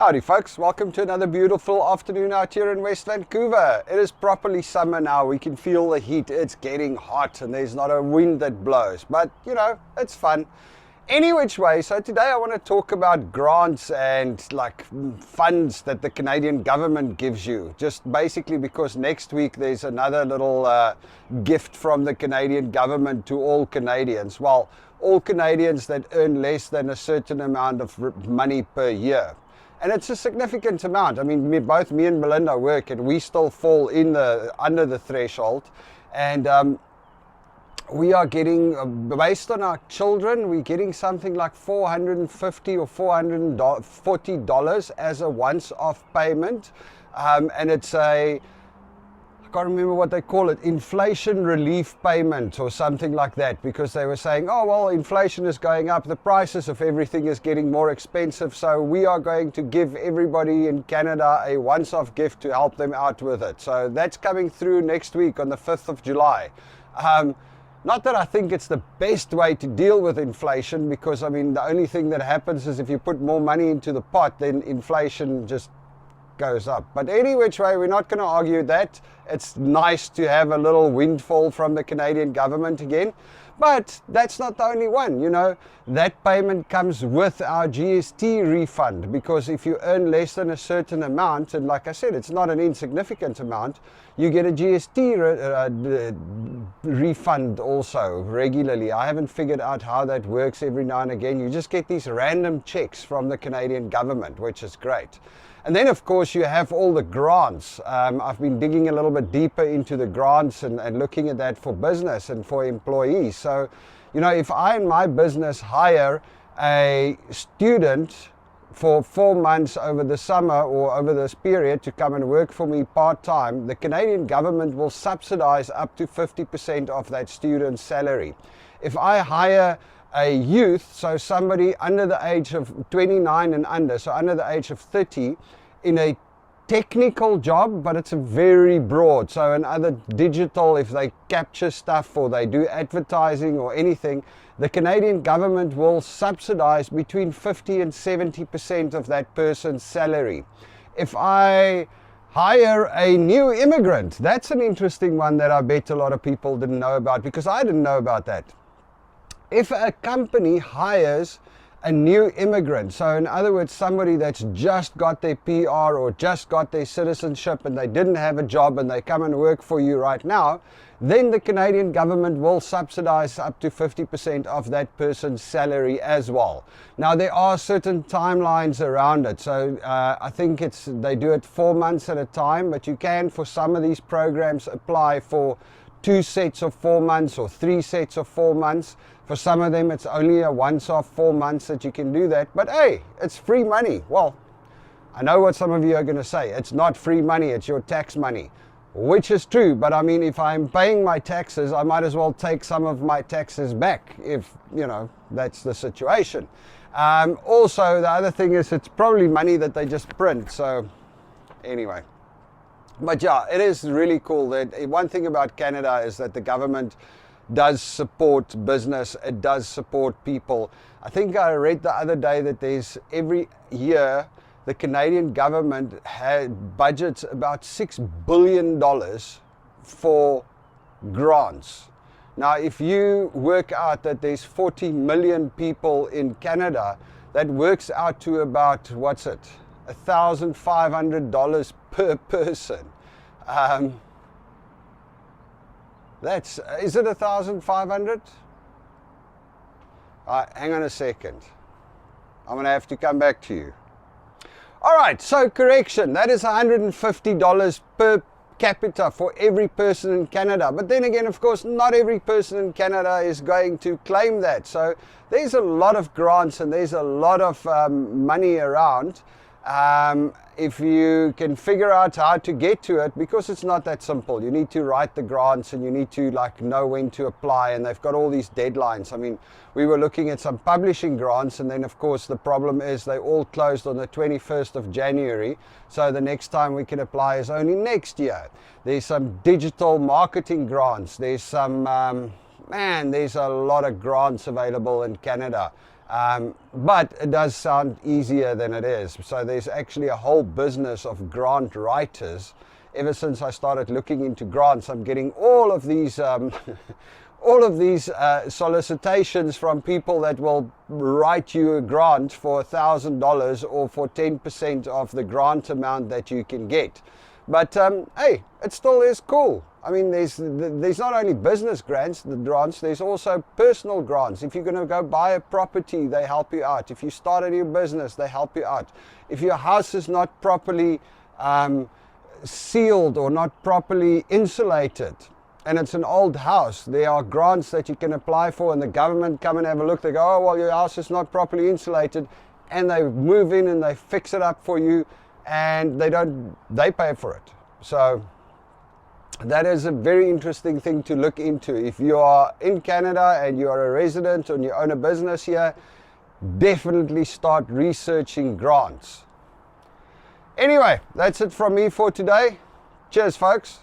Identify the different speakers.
Speaker 1: Howdy folks, welcome to another beautiful afternoon out here in West Vancouver. It is properly summer now, we can feel the heat, it's getting hot and there's not a wind that blows, but you know, it's fun. Any which way, so today I want to talk about grants and like funds that the Canadian government gives you. Just basically because next week there's another little gift from the Canadian government to all Canadians. Well, all Canadians that earn less than a certain amount of money per year. And it's a significant amount. I mean, both me and Melinda work and we still fall in under the threshold. And we are getting, based on our children, we're getting something like $450 or $440 as a once-off payment. And it's I can't remember what they call it, inflation relief payment or something like that, because they were saying, oh, well, inflation is going up, the prices of everything is getting more expensive, so we are going to give everybody in Canada a once-off gift to help them out with it. So that's coming through next week on the 5th of July. Not that I think it's the best way to deal with inflation, because I mean, the only thing that happens is if you put more money into the pot, then inflation just goes up. But any which way, we're not going to argue that. It's nice to have a little windfall from the Canadian government again. But that's not the only one, you know. That payment comes with our GST refund, because if you earn less than a certain amount, and like I said, it's not an insignificant amount, you get a GST refund also regularly. I haven't figured out how that works. Every now and again, you just get these random checks from the Canadian government, which is great. And then, of course, you have all the grants. I've been digging a little bit deeper into the grants and looking at that for business and for employees. So, you know, if I in my business hire a student for 4 months over the summer or over this period to come and work for me part-time, the Canadian government will subsidize up to 50% of that student's salary. If I hire a youth, so somebody under the age of 29 and under, so under the age of 30, in a technical job, but it's a very broad, so in other digital, if they capture stuff or they do advertising or anything, the Canadian government will subsidize between 50 and 70% of that person's salary. If I hire a new immigrant, that's an interesting one that I bet a lot of people didn't know about, because I didn't know about that. If a company hires a new immigrant, so in other words, somebody that's just got their PR or just got their citizenship and they didn't have a job and they come and work for you right now, then the Canadian government will subsidize up to 50% of that person's salary as well. Now, there are certain timelines around it. So I think they do it 4 months at a time, but you can, for some of these programs, apply for 2 sets of 4 months or 3 sets of 4 months. For some of them, it's only a once-off 4 months that you can do that. But hey, it's free money. Well, I know what some of you are going to say. It's not free money, it's your tax money. Which is true, but I mean, if I'm paying my taxes, I might as well take some of my taxes back, if, you know, that's the situation. Also, the other thing is, it's probably money that they just print. So anyway. But yeah, it is really cool. That one thing about Canada is that the government does support business, it does support people. I think I read the other day that there's every year the Canadian government budgets about $6 billion for grants. Now, if you work out that there's 40 million people in Canada, that works out to about, what's it, $1,500 per person. Is it 1,500? Hang on a second. I'm going to have to come back to you. All right, so correction, that is $150 per capita for every person in Canada. But then again, of course, not every person in Canada is going to claim that. So there's a lot of grants and there's a lot of money around. If you can figure out how to get to it, because it's not that simple. You need to write the grants and you need to know when to apply, and they've got all these deadlines. I mean, we were looking at some publishing grants, and then of course the problem is they all closed on the 21st of January, so the next time we can apply is only next year. There's some digital marketing grants, there's some there's a lot of grants available in Canada. But it does sound easier than it is. So there's actually a whole business of grant writers. Ever since I started looking into grants, I'm getting all of these solicitations from people that will write you a grant for $1,000 or for 10% of the grant amount that you can get. But hey, it still is cool. I mean, there's not only business grants, there's also personal grants. If you're going to go buy a property, they help you out. If you start a new business, they help you out. If your house is not properly sealed or not properly insulated, and it's an old house, there are grants that you can apply for, and the government come and have a look. They go, oh, well, your house is not properly insulated, and they move in and they fix it up for you, and they pay for it. So that is a very interesting thing to look into. If you are in Canada and you are a resident and you own a business here, definitely start researching grants. Anyway, that's it from me for today. Cheers, folks.